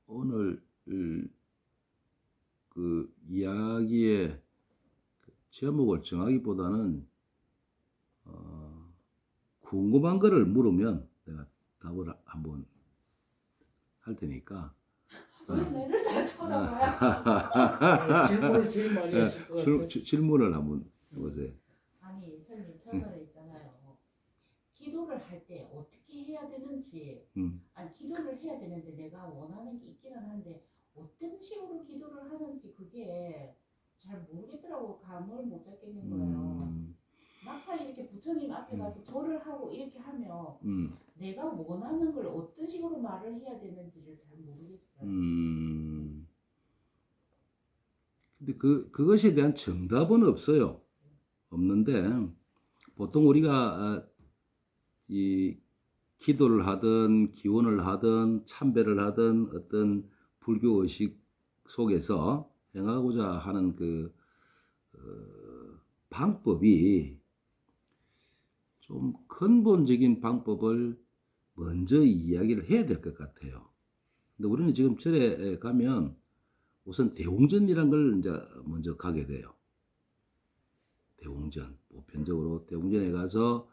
오늘 그 이야기의 제목을 정하기보다는 궁금한 거를 물으면 내가 답을 한번 할 테니까 왜 내를 다 쳐다봐요? 질문을 제일 많이 하실 것 같아요. 질문을 한번 해보세요. 아니 선생님 저는 있잖아요. 기도를 할 때 어떻게 해야 되는지 아니 기도를 해야 되는데 내가 원하는 게 있기는 한데 어떤 식으로 기도를 하는지 그게 잘 모르겠더라고. 감을 못 잡겠는 거예요. 막상 이렇게 부처님 앞에 가서 절을 하고 이렇게 하면 내가 원하는 걸 어떤 식으로 말을 해야 되는지를 잘 모르겠어요. 근데 그것에 대한 정답은 없어요. 없는데 보통 우리가 이 기도를 하든 기원을 하든 참배를 하든 어떤 불교 의식 속에서 행하고자 하는 그 방법이 좀 근본적인 방법을 먼저 이야기를 해야 될 것 같아요. 근데 우리는 지금 절에 가면 우선 대웅전이라는 걸 이제 먼저 가게 돼요. 대웅전. 보편적으로 대웅전에 가서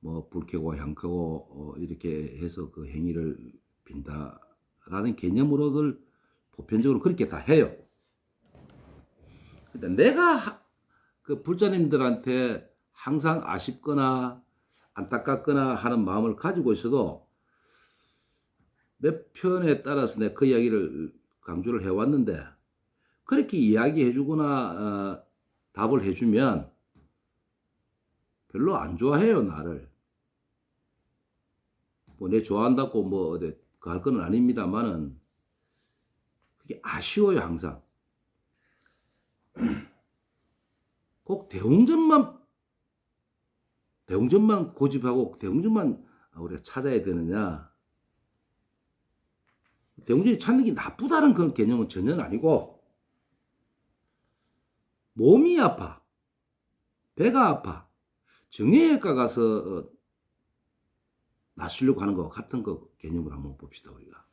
뭐 불 켜고 향 켜고 이렇게 해서 그 행위를 빈다라는 개념으로들 보편적으로 그렇게 다 해요. 근데 내가 그 불자님들한테 항상 아쉽거나 안타깝거나 하는 마음을 가지고 있어도 몇 편에 따라서 내가 그 이야기를 강조를 해왔는데 그렇게 이야기해주거나 답을 해주면 별로 안 좋아해요, 나를. 뭐 내 좋아한다고 뭐 어디 할 건 아닙니다만은 그게 아쉬워요, 항상. 꼭 대웅전만 고집하고 대웅전만 우리가 찾아야 되느냐? 대웅전이 찾는 게 나쁘다는 그런 개념은 전혀 아니고 몸이 아파, 배가 아파, 정형외과 가서 낫으려고 하는 거 같은 거 개념으로 한번 봅시다, 우리가.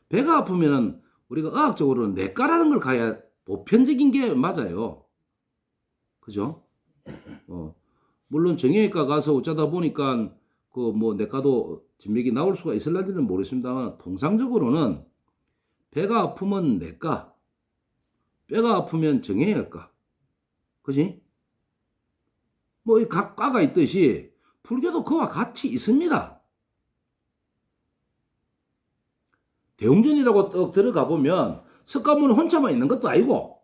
배가 아프면은 우리가 의학적으로는 내과라는 걸 가야 보편적인 게 맞아요. 그죠? 물론 정형외과 가서 어쩌다 보니까 그 뭐 내과도 진맥이 나올 수가 있을런지는 모르겠습니다만 통상적으로는 배가 아프면 내과, 뼈가 아프면 정형외과. 그지? 뭐 이 각 과가 있듯이 불교도 그와 같이 있습니다. 대웅전이라고 딱 들어가 보면 석가모니 혼자만 있는 것도 아니고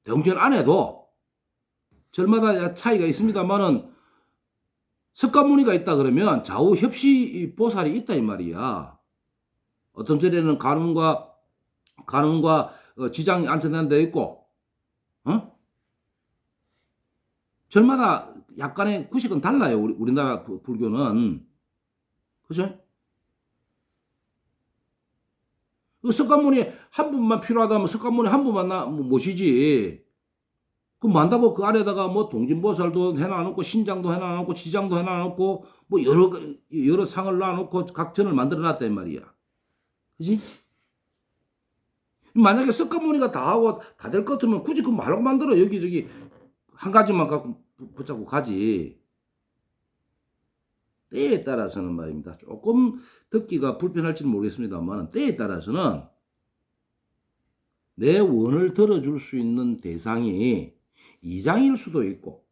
대웅전 안에도 절마다 차이가 있습니다만은 석가모니가 있다 그러면 좌우 협시 보살이 있다 이 말이야. 어떤 절에는 간음과 지장이 안전한 데 있고, 절마다 약간의 구식은 달라요. 우리나라 불교는. 그죠? 석가모니 한 분만 필요하다면 석가모니 한 분만 모시지. 그럼 만다고 그 안에다가 뭐 동진보살도 해놔놓고 신장도 해놔놓고 지장도 해놔놓고 뭐 여러 상을 놔놓고 각 전을 만들어놨다 이 말이야. 그지? 만약에 석가모니가 다 하고 다 될 것 같으면 굳이 그 말로 만들어 여기저기 한 가지만 갖고 붙잡고 가지. 때에 따라서는 말입니다. 조금 듣기가 불편할지는 모르겠습니다만 때에 따라서는 내 원을 들어줄 수 있는 대상이 이장일 수도 있고,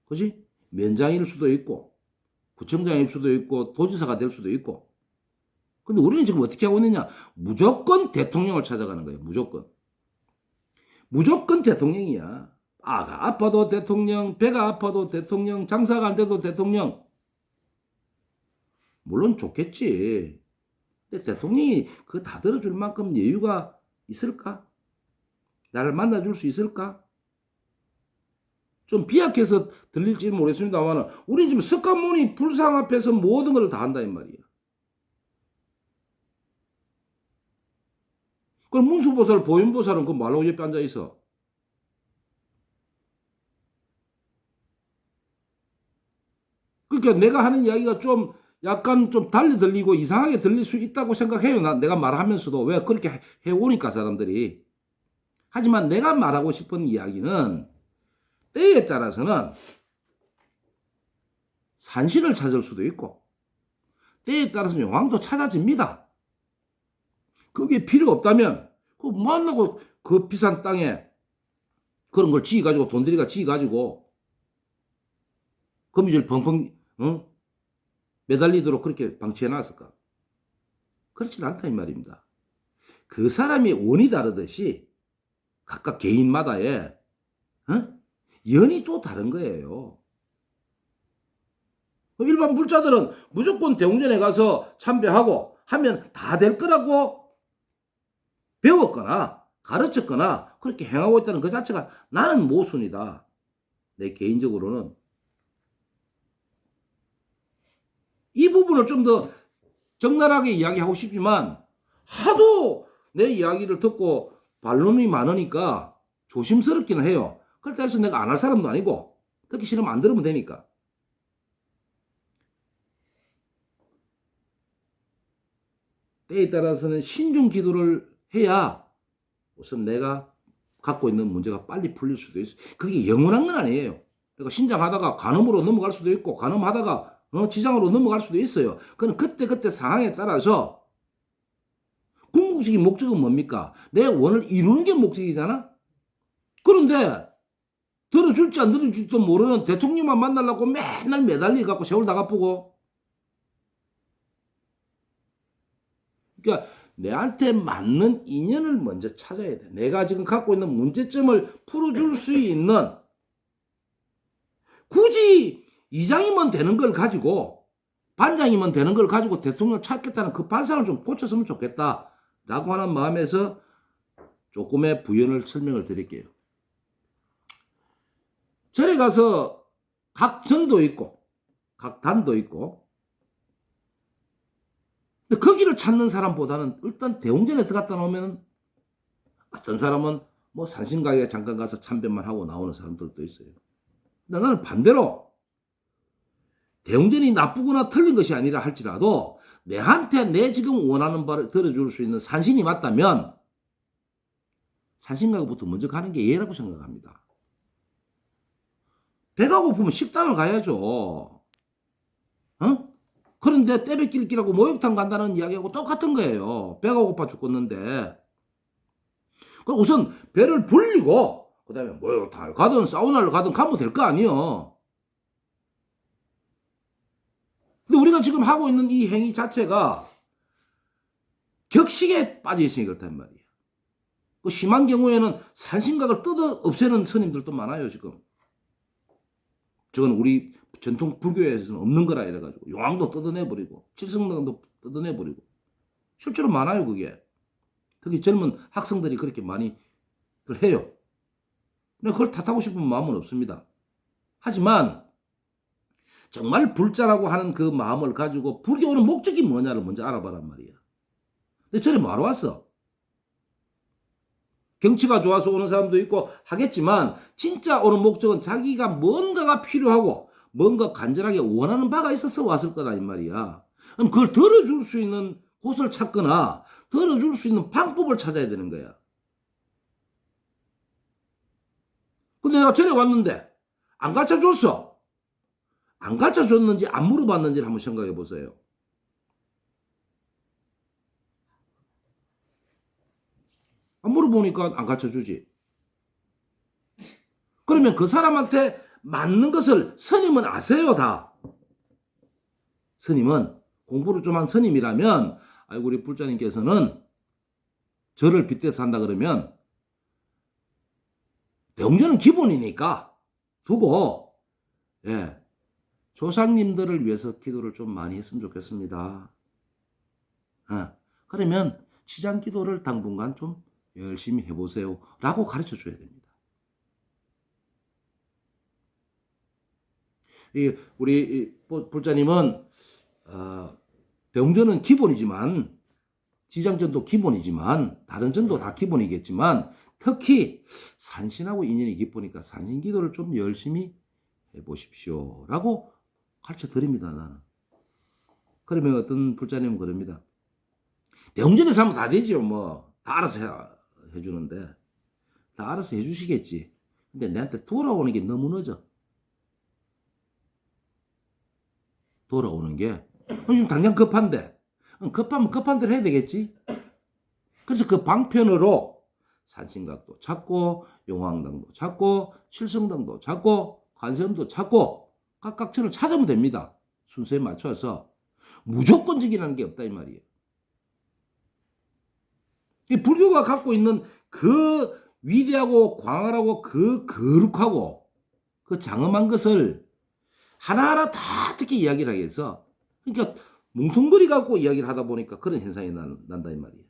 그지? 면장일 수도 있고, 구청장일 수도 있고, 도지사가 될 수도 있고. 근데 우리는 지금 어떻게 하고 있느냐? 무조건 대통령을 찾아가는 거예요. 무조건 대통령이야. 아가 아파도 대통령, 배가 아파도 대통령, 장사가 안 돼도 대통령. 물론 좋겠지. 근데 대통령이 그거 다 들어줄 만큼 여유가 있을까? 나를 만나줄 수 있을까? 좀 비약해서 들릴지는 모르겠습니다만 우리 지금 석가모니 불상 앞에서 모든 걸 다 한다 이 말이야. 그럼 문수보살, 보현보살은 그 말로 옆에 앉아 있어. 그러니까 내가 하는 이야기가 좀 약간 좀 달리 들리고 이상하게 들릴 수 있다고 생각해요. 내가 말하면서도 왜 그렇게 해오니까 사람들이. 하지만 내가 말하고 싶은 이야기는 때에 따라서는 산신을 찾을 수도 있고 때에 따라서는 용왕도 찾아집니다. 그게 필요 없다면 그 뭐하려고 그 비싼 땅에 그런 걸 지어가지고 돈 들이가 지어가지고 거미줄 펑펑 매달리도록 그렇게 방치해놨을까? 그렇지 않다 이 말입니다. 그 사람이 원이 다르듯이 각각 개인마다의 연이 또 다른 거예요. 일반 불자들은 무조건 대웅전에 가서 참배하고 하면 다 될 거라고 배웠거나 가르쳤거나 그렇게 행하고 있다는 그 자체가 나는 모순이다. 내 개인적으로는 이 부분을 좀 더 적나라하게 이야기하고 싶지만 하도 내 이야기를 듣고 반론이 많으니까 조심스럽기는 해요. 그렇다 해서 내가 안 할 사람도 아니고 듣기 싫으면 안 들으면 되니까. 때에 따라서는 신중 기도를 해야 우선 내가 갖고 있는 문제가 빨리 풀릴 수도 있어요. 그게 영원한 건 아니에요. 그러니까 신장하다가 간음으로 넘어갈 수도 있고 간음하다가 지장으로 넘어갈 수도 있어요. 그건 그때그때 상황에 따라서 궁극적인 목적은 뭡니까? 내 원을 이루는 게 목적이잖아? 그런데 들어줄지 안 들어줄지도 모르는 대통령만 만나려고 맨날 매달리갖고 세월 다 갚고 그러니까 내한테 맞는 인연을 먼저 찾아야 돼. 내가 지금 갖고 있는 문제점을 풀어줄 수 있는 굳이 이장이면 되는 걸 가지고 반장이면 되는 걸 가지고 대통령 찾겠다는 그 발상을 좀 고쳤으면 좋겠다라고 하는 마음에서 조금의 부연을 설명을 드릴게요. 절에 가서 각 전도 있고 각 단도 있고 근데 거기를 찾는 사람보다는 일단 대웅전에 들어갔다 나오면 어떤 사람은 뭐 산신가게 잠깐 가서 참배만 하고 나오는 사람들도 있어요. 근데 나는 반대로 대웅전이 나쁘거나 틀린 것이 아니라 할지라도 내한테 내 지금 원하는 바를 들어줄 수 있는 산신이 맞다면 산신가게부터 먼저 가는 게 예라고 생각합니다. 배가 고프면 식당을 가야죠. 그런데 떼백길기라고 목욕탕 간다는 이야기하고 똑같은 거예요. 배가 고파 죽겠는데. 그럼 우선 배를 불리고 그 다음에 목욕탕을 가든 사우나를 가든 가면 될 거 아니에요. 근데 우리가 지금 하고 있는 이 행위 자체가 격식에 빠져 있으니 그렇단 말이에요. 그 심한 경우에는 산신각을 뜯어 없애는 스님들도 많아요 지금. 저건 우리 전통 불교에서는 없는 거라 이래가지고 용왕도 뜯어내버리고 칠성당도 뜯어내버리고 실제로 많아요 그게. 특히 젊은 학생들이 그렇게 많이 해요. 근데 그걸 탓하고 싶은 마음은 없습니다. 하지만 정말 불자라고 하는 그 마음을 가지고 불교는 목적이 뭐냐를 먼저 알아봐란 말이야. 근데 저래 뭐하러 왔어? 경치가 좋아서 오는 사람도 있고 하겠지만 진짜 오는 목적은 자기가 뭔가가 필요하고 뭔가 간절하게 원하는 바가 있어서 왔을 거다 이 말이야. 그럼 그걸 들어줄 수 있는 곳을 찾거나 들어줄 수 있는 방법을 찾아야 되는 거야. 근데 내가 전에 왔는데 안 가르쳐줬어. 안 가르쳐줬는지 안 물어봤는지를 한번 생각해 보세요. 안 물어보니까 안 가르쳐주지. 그러면 그 사람한테 맞는 것을 스님은 아세요 다. 스님은 공부를 좀 한 스님이라면 아이고 우리 불자님께서는 저를 빗대서 한다 그러면 대웅전은 기본이니까 두고 조상님들을 위해서 기도를 좀 많이 했으면 좋겠습니다. 그러면 치장 기도를 당분간 좀 열심히 해보세요 라고 가르쳐 줘야 됩니다. 우리 불자님은 대웅전은 기본이지만 지장전도 기본이지만 다른 전도 다 기본이겠지만 특히 산신하고 인연이 깊으니까 산신기도를 좀 열심히 해보십시오 라고 가르쳐 드립니다. 나는 그러면 어떤 불자님은 그럽니다. 대웅전에서 하면 다 되지요. 뭐 다 알아서 해주는데 다 알아서 해주시겠지. 근데 내한테 돌아오는 게 너무 늦어. 돌아오는 게 지금 당장 급한데 급하면 급한 대로 해야 되겠지. 그래서 그 방편으로 산신각도 찾고 용왕당도 찾고 칠성당도 찾고 관세음도 찾고 각각처를 찾으면 됩니다. 순서에 맞춰서 무조건적이라는 게 없다 이 말이에요. 이 불교가 갖고 있는 그 위대하고 광활하고 그 거룩하고 그 장엄한 것을 하나하나 다 어떻게 이야기를 하게 해서 그러니까 뭉뚱그리 갖고 이야기를 하다 보니까 그런 현상이 난다 이 말이에요.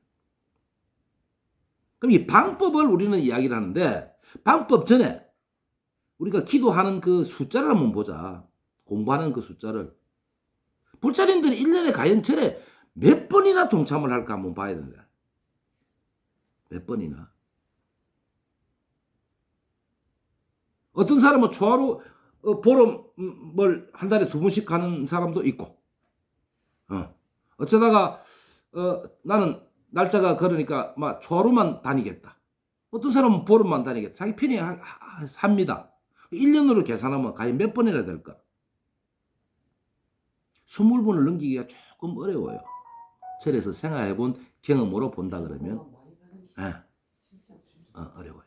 그럼 이 방법을 우리는 이야기를 하는데 방법 전에 우리가 기도하는 그 숫자를 한번 보자. 공부하는 그 숫자를. 불자님들이 1년에 과연 절에 몇 번이나 동참을 할까 한번 봐야 된다. 몇 번이나. 어떤 사람은 초하루 보름을 한 달에 2번씩 가는 사람도 있고 어쩌다가 나는 날짜가 그러니까 막 초하루만 다니겠다. 어떤 사람은 보름만 다니겠다. 자기 편히 삽니다. 1년으로 계산하면 과연 몇 번이나 될까? 20번을 넘기기가 조금 어려워요. 절에서 생활해본 경험으로 본다 그러면 어려워요.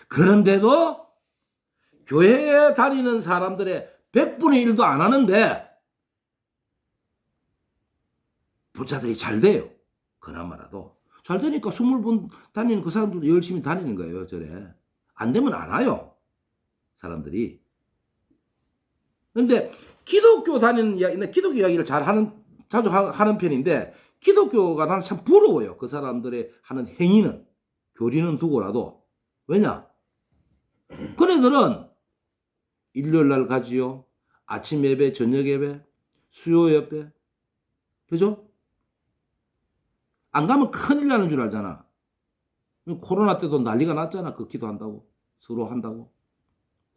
그런데도 교회에 다니는 사람들의 100분의 1도 안 하는데 부자들이 잘 돼요. 그나마라도. 잘 되니까 20번 다니는 그 사람들도 열심히 다니는 거예요. 절에. 안 되면 안 와요. 사람들이. 그런데 기독교 다니는 이야기, 기독교 이야기를 자주 하는 편인데 기독교가 나는 참 부러워요. 그 사람들의 하는 행위는. 교리는 두고라도. 왜냐? 그네들은 일요일 날 가지요. 아침 예배, 저녁 예배, 수요 예배. 그죠? 안 가면 큰일 나는 줄 알잖아. 코로나 때도 난리가 났잖아. 그 기도한다고. 서로 한다고.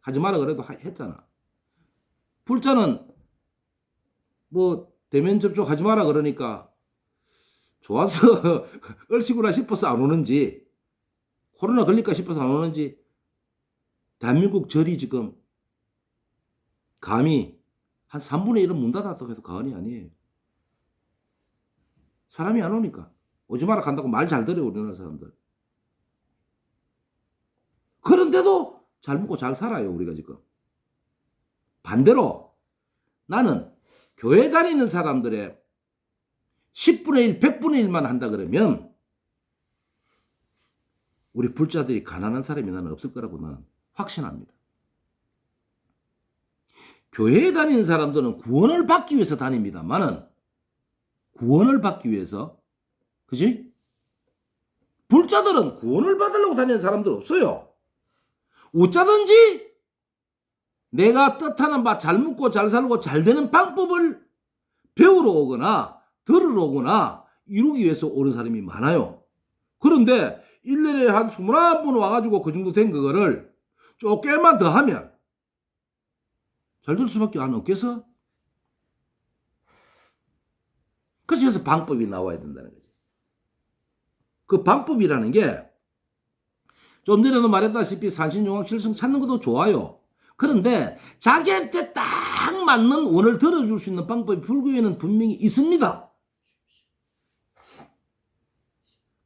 하지 마라 그래도 했잖아. 불자는 뭐 대면 접촉하지 마라 그러니까 좋아서 얼씨구나 싶어서 안 오는지 코로나 걸릴까 싶어서 안 오는지 대한민국 절이 지금 감히 한 3분의 1은 문 닫았다고 해도 과언이 아니에요. 사람이 안 오니까. 오지 마라 간다고 말 잘 들어요, 우리나라 사람들. 그런데도 잘 먹고 잘 살아요, 우리가 지금. 반대로 나는 교회 다니는 사람들의 10분의 1, 100분의 1만 한다 그러면 우리 불자들이 가난한 사람이 나는 없을 거라고 나는 확신합니다. 교회에 다니는 사람들은 구원을 받기 위해서 다닙니다만은 구원을 받기 위해서 그지? 불자들은 구원을 받으려고 다니는 사람들 없어요. 어쩌든지 내가 뜻하는 바 잘 먹고 잘 살고 잘 되는 방법을 배우러 오거나 들으러 오거나 이루기 위해서 오는 사람이 많아요. 그런데 1년에 한 21번 와가지고 그 정도 된 그거를 조금만 더 하면 잘 될 수밖에 안 없겠어? 그래서 방법이 나와야 된다는 거지. 그 방법이라는 게 좀 전에도 말했다시피 산신용왕 칠성 찾는 것도 좋아요. 그런데 자기한테 딱 맞는 원을 들어줄 수 있는 방법이 불교에는 분명히 있습니다.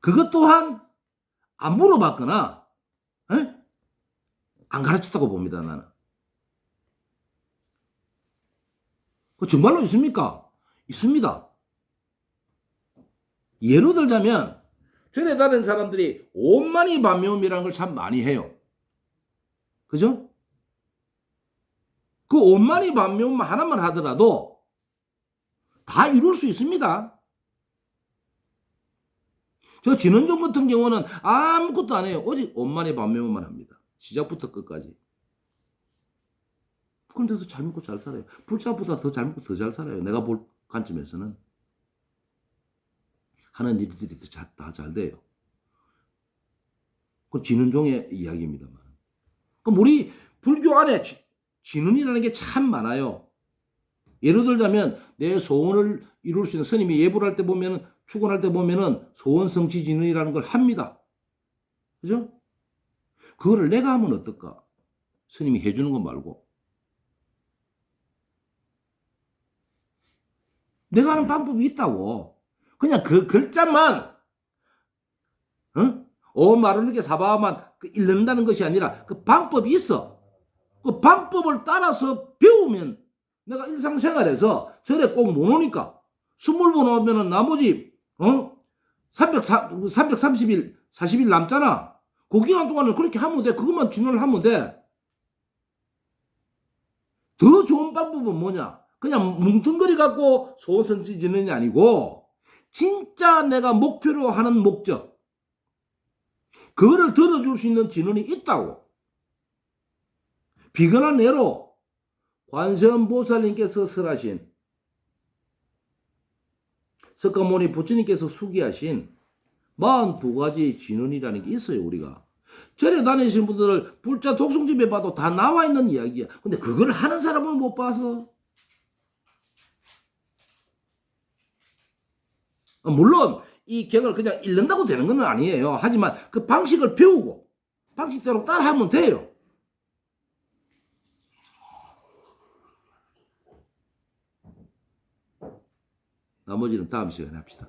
그것 또한 안 물어봤거나 안 가르쳤다고 봅니다. 나는. 그 정말로 있습니까? 있습니다. 예로 들자면 전에 다른 사람들이 온만이 반면음이라는 걸 참 많이 해요. 그죠? 그 온만이 반면음 하나만 하더라도 다 이룰 수 있습니다. 저 진원종 같은 경우는 아무것도 안 해요. 오직 온만이 반면음만 합니다. 시작부터 끝까지. 그런데도 잘 먹고 잘 살아요. 불자보다 더 잘 먹고 더 잘 살아요. 내가 볼 관점에서는. 하는 일들이 다 잘 돼요. 그건 진은종의 이야기입니다만. 그럼 우리 불교 안에 진은이라는 게 참 많아요. 예를 들자면 내 소원을 이룰 수 있는 스님이 예불 할 때 보면은 축원할 때 보면은 소원 성취 진언이라는 걸 합니다. 그죠? 그거를 내가 하면 어떨까? 스님이 해주는 거 말고. 내가 하는 방법이 있다고. 그냥 그 글자만, 마르니게 사바만 읽는다는 것이 아니라 그 방법이 있어. 그 방법을 따라서 배우면 내가 일상생활에서 절에 꼭 못 오니까 20번 오면은 나머지 330일 40일 남잖아. 그 기간 동안은 그렇게 하면 돼. 그것만 진행을 하면 돼. 더 좋은 방법은 뭐냐? 그냥 뭉뚱거리 갖고 소원성취 지는이 아니고 진짜 내가 목표로 하는 목적, 그거를 들어줄 수 있는 진언이 있다고. 비근한 예로 관세음보살님께서 설하신, 석가모니 부처님께서 수기하신 42가지 진언이라는 게 있어요. 우리가 절에 다니시는 분들 불자 독송집에 봐도 다 나와 있는 이야기야. 근데 그걸 하는 사람을 못 봐서. 물론 이 경을 그냥 읽는다고 되는 건 아니에요. 하지만 그 방식을 배우고 방식대로 따라하면 돼요. 나머지는 다음 시간에 합시다.